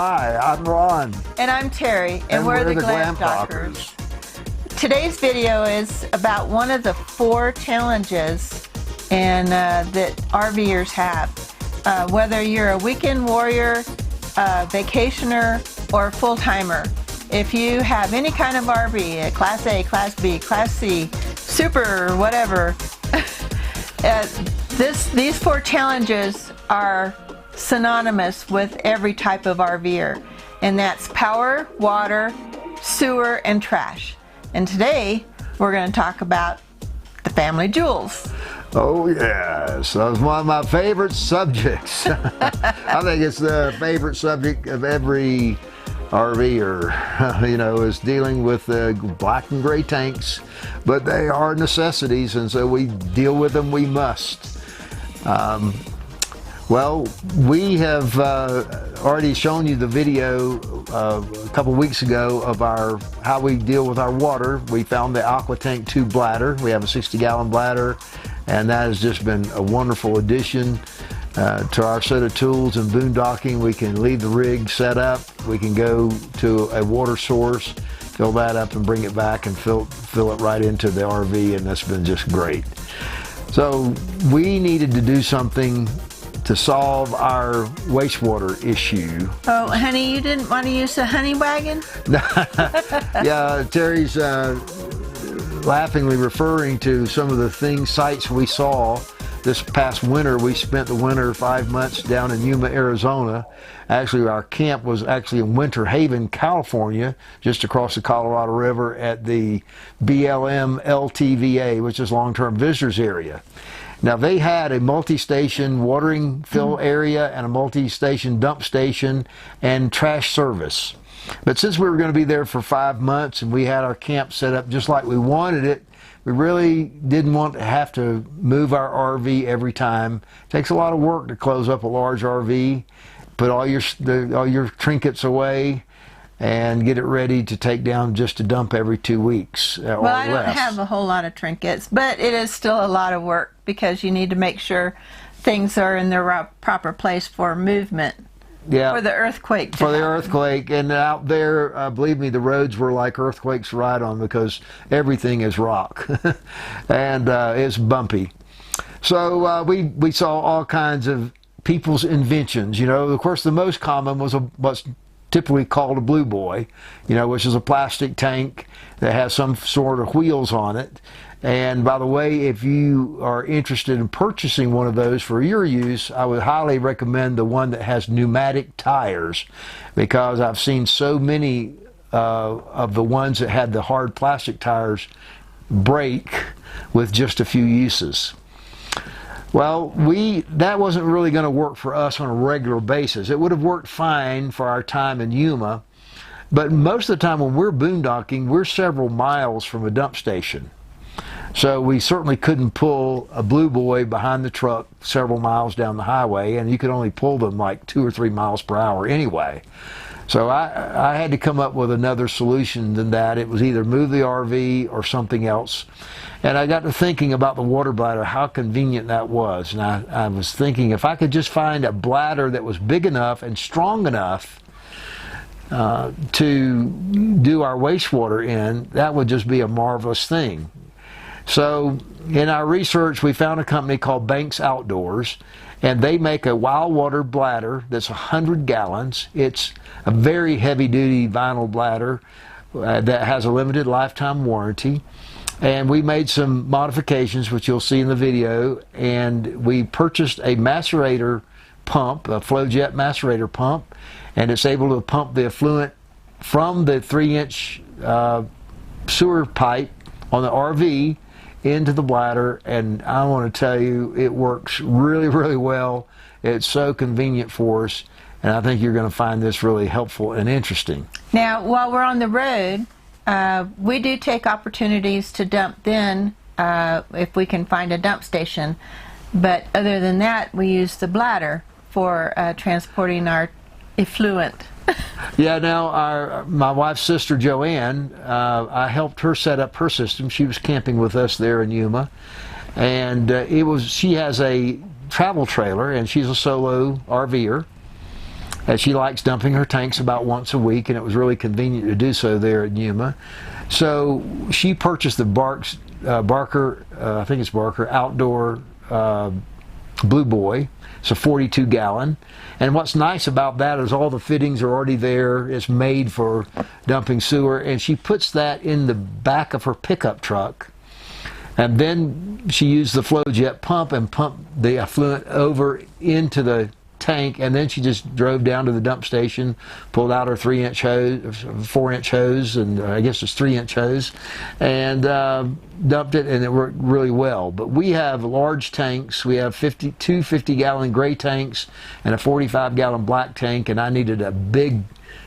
Hi, I'm Ron. And I'm Terry, and we're the Glam Talkers. Today's video is about one of the 4 challenges that RVers have. Whether you're a weekend warrior, vacationer, or full-timer. If you have any kind of RV, a Class A, Class B, Class C, Super, whatever, these 4 challenges are synonymous with every type of RVer, and that's power, water, sewer, and trash. And today we're going to talk about the family jewels. Oh yes, that was one of my favorite subjects. I think it's the favorite subject of every RVer, you know, is dealing with the black and gray tanks, but they are necessities, and so we deal with them, we must. Well, we have already shown you the video a couple weeks ago of how we deal with our water. We found the AquaTank 2 bladder. We have a 60-gallon bladder, and that has just been a wonderful addition to our set of tools in boondocking. We can leave the rig set up. We can go to a water source, fill that up, and bring it back and fill it right into the RV, and that's been just great. So we needed to do something to solve our wastewater issue. Oh, honey, you didn't want to use the honey wagon? Yeah, Terry's laughingly referring to some of the sites we saw this past winter. We spent the winter 5 months down in Yuma, Arizona. Actually, our camp was actually in Winter Haven, California, just across the Colorado River at the BLM LTVA, which is long-term visitors area. Now, they had a multi-station watering fill area and a multi-station dump station and trash service. But since we were going to be there for 5 months and we had our camp set up just like we wanted it, we really didn't want to have to move our RV every time. It takes a lot of work to close up a large RV, put all your trinkets away, and get it ready to take down just to dump every 2 weeks or less. Well, I don't have a whole lot of trinkets, but it is still a lot of work because you need to make sure things are in their proper place for movement. Yeah, for the earthquake. For the earthquake, and out there, believe me, the roads were like earthquakes to ride on because everything is rock, and it's bumpy. So we saw all kinds of people's inventions. You know, of course, the most common was what's typically called a blue boy, you know, which is a plastic tank that has some sort of wheels on it. And by the way, if you are interested in purchasing one of those for your use, I would highly recommend the one that has pneumatic tires, because I've seen so many of the ones that had the hard plastic tires break with just a few uses. Well, that wasn't really going to work for us on a regular basis. It would have worked fine for our time in Yuma, but most of the time when we're boondocking, we're several miles from a dump station. So we certainly couldn't pull a blue boy behind the truck several miles down the highway, and you could only pull them like 2 or 3 miles per hour anyway. So I had to come up with another solution than that. It was either move the RV or something else. And I got to thinking about the water bladder, how convenient that was. And I was thinking if I could just find a bladder that was big enough and strong enough to do our wastewater in, that would just be a marvelous thing. So in our research, we found a company called Banks Outdoors, and they make a wild water bladder that's 100 gallons. It's a very heavy-duty vinyl bladder that has a limited lifetime warranty. And we made some modifications, which you'll see in the video, and we purchased a macerator pump, a Flowjet macerator pump, and it's able to pump the effluent from the 3-inch sewer pipe on the RV into the bladder, and I want to tell you, it works really, really well. It's so convenient for us, and I think you're going to find this really helpful and interesting. Now, while we're on the road, we do take opportunities to dump then if we can find a dump station, but other than that, we use the bladder for transporting our effluent. Yeah, now my wife's sister Joanne, I helped her set up her system. She was camping with us there in Yuma, and she has a travel trailer, and she's a solo RVer, And she likes dumping her tanks about once a week, and it was really convenient to do so there at Yuma. So she purchased the Barker, I think it's Barker, outdoor Blue Boy. It's a 42 gallon. And what's nice about that is all the fittings are already there. It's made for dumping sewer. And she puts that in the back of her pickup truck. And then she used the Flowjet pump and pumped the effluent over into the tank, and then she just drove down to the dump station, pulled out her 3-inch hose, 4-inch hose, and I guess it's 3-inch hose, and dumped it, and it worked really well. But we have large tanks. We have two 50-gallon gray tanks and a 45-gallon black tank, and I needed a big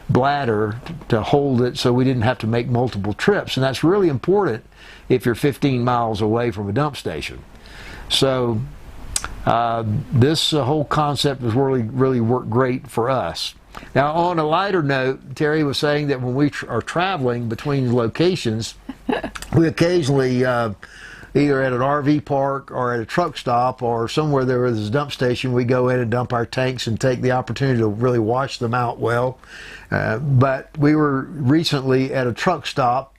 bladder to hold it so we didn't have to make multiple trips, and that's really important if you're 15 miles away from a dump station. So this whole concept has really worked great for us. Now, on a lighter note, Terry was saying that when we are traveling between locations, we occasionally either at an RV park or at a truck stop or somewhere there is a dump station, we go in and dump our tanks and take the opportunity to really wash them out well. But we were recently at a truck stop,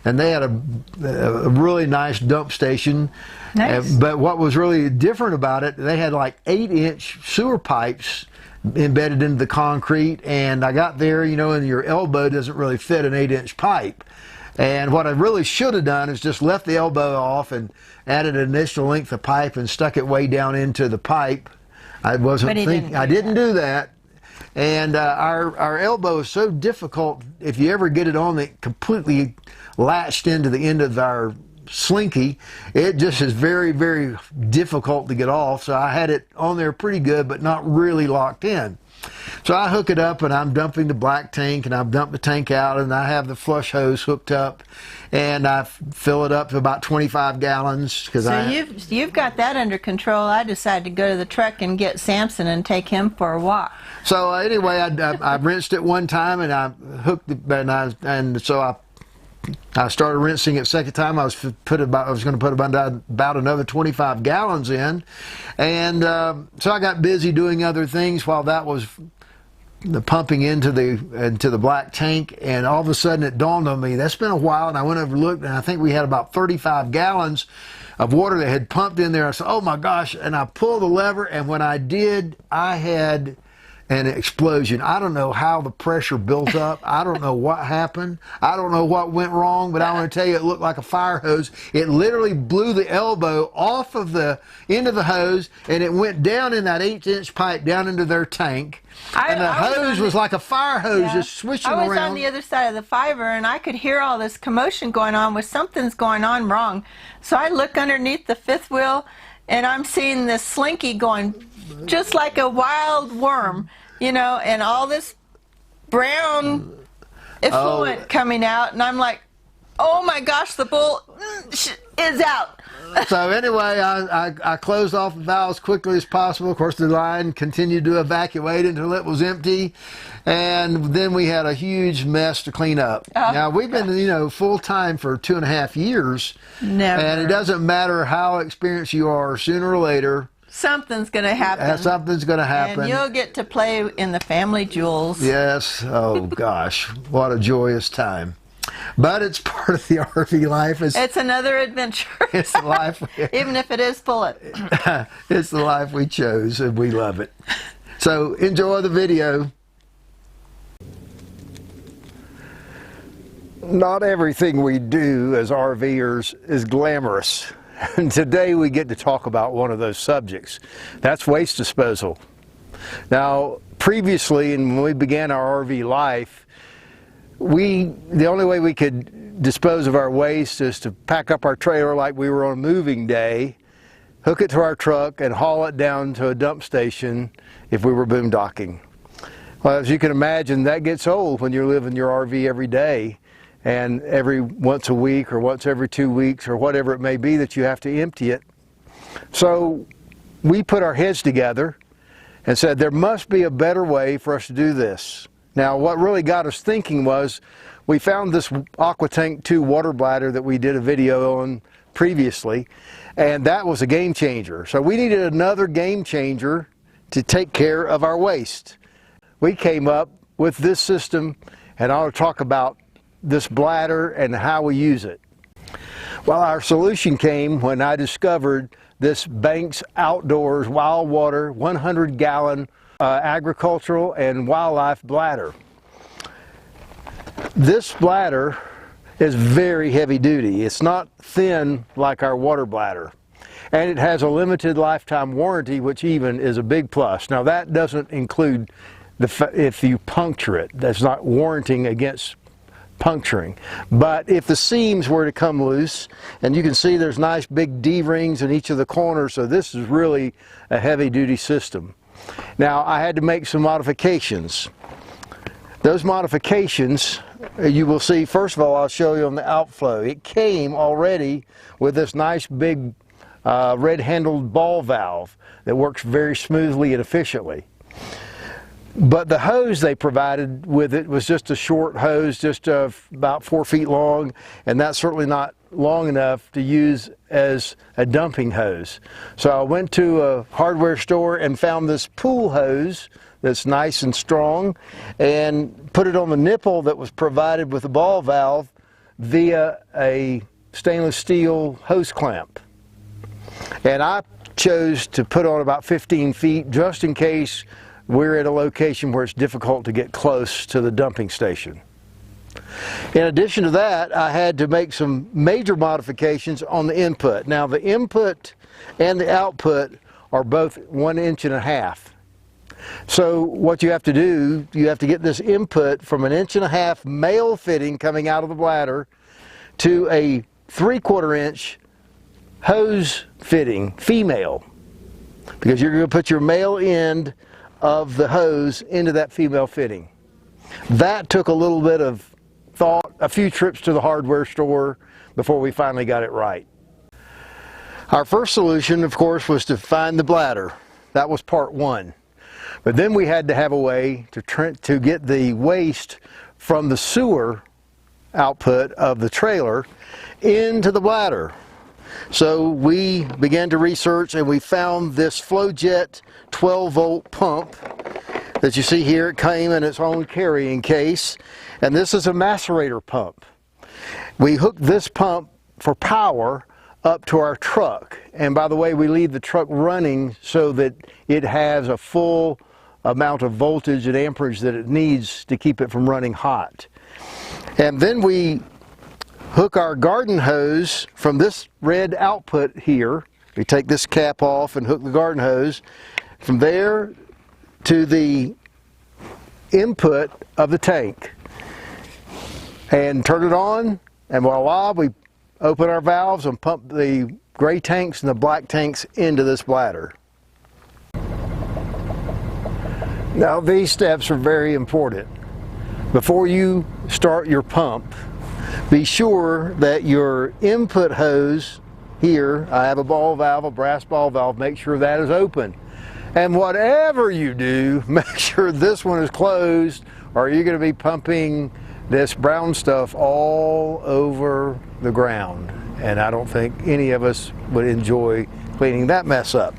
and they had a really nice dump station. Nice. But what was really different about it, they had like 8-inch sewer pipes embedded into the concrete, and I got there, you know, and your elbow doesn't really fit an 8-inch pipe. And what I really should have done is just left the elbow off and added an additional length of pipe and stuck it way down into the pipe. I didn't do that. And our elbow is so difficult, if you ever get it on that completely latched into the end of our slinky, it just is very, very difficult to get off. So I had it on there pretty good, but not really locked in. So I hook it up, and I'm dumping the black tank, and I've dumped the tank out, and I have the flush hose hooked up, and I fill it up to about 25 gallons. So you've got that under control. I decided to go to the truck and get Samson and take him for a walk. So anyway, I rinsed it one time, and I hooked it, and so I started rinsing it second time. I was going to put about another 25 gallons in, and so I got busy doing other things while that was pumping into the black tank. And all of a sudden it dawned on me, that's been a while, and I went over and looked, and I think we had about 35 gallons of water that had pumped in there. I said, oh my gosh, and I pulled the lever, and when I did, I had an explosion. I don't know how the pressure built up. I don't know what happened. I don't know what went wrong, but I want to tell you, it looked like a fire hose. It literally blew the elbow off of the end of the hose, and it went down in that 8-inch pipe down into their tank. And the hose was like a fire hose, just swishing around. I was on the other side of the fiber, and I could hear all this commotion going on with something's going on wrong. So I look underneath the fifth wheel, and I'm seeing this slinky going just like a wild worm, you know, and all this brown effluent coming out, and I'm like, oh my gosh, the bull is out. So anyway, I closed off the valve as quickly as possible. Of course, the line continued to evacuate until it was empty, and then we had a huge mess to clean up. Now, we've been, you know, full-time for 2.5 years, and it doesn't matter how experienced you are, sooner or later, something's going to happen. Something's going to happen. And you'll get to play in the family jewels. Yes. Oh, gosh. What a joyous time. But it's part of the RV life. It's another adventure. It's the life. Even if it is bullet. It's the life we chose, and we love it. So enjoy the video. Not everything we do as RVers is glamorous. And today we get to talk about one of those subjects. That's waste disposal. Now, previously, and when we began our RV life, the only way we could dispose of our waste is to pack up our trailer like we were on moving day, hook it to our truck, and haul it down to a dump station if we were boondocking. Well, as you can imagine, that gets old when you're living your RV every day, and every once a week or once every 2 weeks or whatever it may be that you have to empty it. So we put our heads together and said there must be a better way for us to do this. Now, what really got us thinking was we found this AquaTank 2 water bladder that we did a video on previously, and that was a game changer. So we needed another game changer to take care of our waste. we came up with this system, and I'll talk about this bladder and how we use it. Well, our solution came when I discovered this Banks Outdoors Wild Water 100-gallon agricultural and wildlife bladder. This bladder is very heavy duty. It's not thin like our water bladder. And it has a limited lifetime warranty, which even is a big plus. Now that doesn't include if you puncture it. That's not warranting against puncturing. But if the seams were to come loose, and you can see there's nice big D-rings in each of the corners, so this is really a heavy duty system. Now I had to make some modifications. Those modifications, you will see, first of all, I'll show you on the outflow. It came already with this nice big red-handled ball valve that works very smoothly and efficiently. But the hose they provided with it was just a short hose, just about 4 feet long, and that's certainly not long enough to use as a dumping hose. So I went to a hardware store and found this pool hose that's nice and strong, and put it on the nipple that was provided with the ball valve via a stainless steel hose clamp. And I chose to put on about 15 feet just in case we're at a location where it's difficult to get close to the dumping station. In addition to that, I had to make some major modifications on the input. Now the input and the output are both 1.5 inches. So what you have to do, you have to get this input from 1.5 inch male fitting coming out of the bladder to a 3/4 inch hose fitting female, because you're going to put your male end of the hose into that female fitting. That took a little bit of thought, a few trips to the hardware store before we finally got it right. Our first solution, of course, was to find the bladder. That was part one. But then we had to have a way to get the waste from the sewer output of the trailer into the bladder. So we began to research, and we found this Flowjet 12-volt pump that you see here. It came in its own carrying case, and this is a macerator pump. We hooked this pump for power up to our truck, and by the way, we leave the truck running so that it has a full amount of voltage and amperage that it needs to keep it from running hot. And then we hook our garden hose from this red output here. We take this cap off and hook the garden hose from there to the input of the tank, and turn it on, and voila, we open our valves and pump the gray tanks and the black tanks into this bladder. Now these steps are very important. Before you start your pump, be sure that your input hose here, I have a ball valve, a brass ball valve, make sure that is open. And whatever you do, make sure this one is closed, or you're going to be pumping this brown stuff all over the ground. And I don't think any of us would enjoy cleaning that mess up.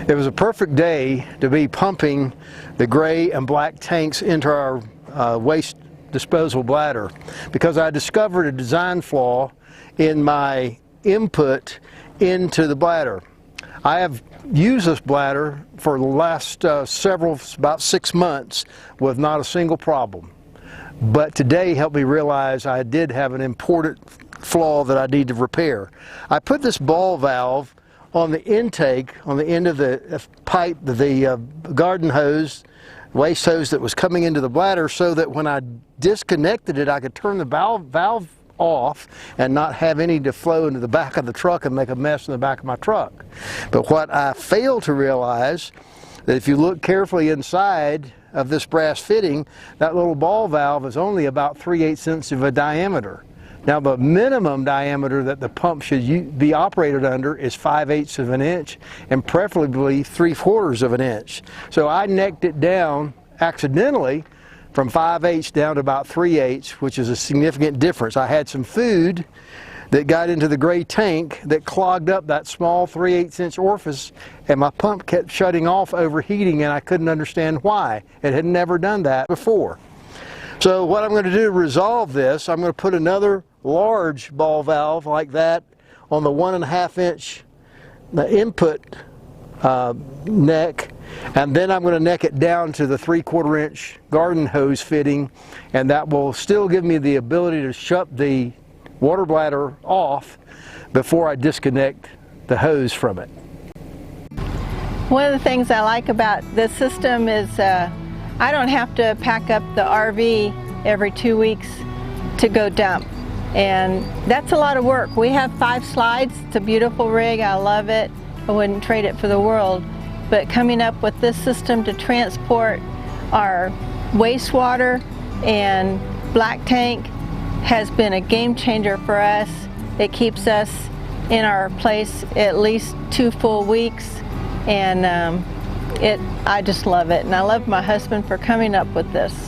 It was a perfect day to be pumping the gray and black tanks into our waste disposal bladder, because I discovered a design flaw in my input into the bladder. I have used this bladder for the last about 6 months with not a single problem. But today helped me realize I did have an important flaw that I need to repair. I put this ball valve on the intake, on the end of the pipe, the garden hose, waste hose that was coming into the bladder, so that when I disconnected it, I could turn the valve off and not have any to flow into the back of the truck and make a mess in the back of my truck. But what I failed to realize, that if you look carefully inside of this brass fitting, that little ball valve is only about 3/8 inches of a diameter. Now the minimum diameter that the pump should be operated under is 5/8 of an inch, and preferably 3/4 of an inch. So I necked it down accidentally from 5/8 down to about 3/8, which is a significant difference. I had some food that got into the gray tank that clogged up that small 3/8 inch orifice, and my pump kept shutting off, overheating, and I couldn't understand why. It had never done that before. So what I'm going to do to resolve this, I'm going to put another large ball valve like that on the 1.5 inch input neck, and then I'm going to neck it down to the 3/4 inch garden hose fitting, and that will still give me the ability to shut the water bladder off before I disconnect the hose from it. One of the things I like about this system is I don't have to pack up the RV every 2 weeks to go dump, and that's a lot of work. We have 5 slides. It's a beautiful rig. I love it. I wouldn't trade it for the world. But coming up with this system to transport our wastewater and black tank has been a game changer for us. It keeps us in our place at least 2 full weeks, and I just love it, and I love my husband for coming up with this.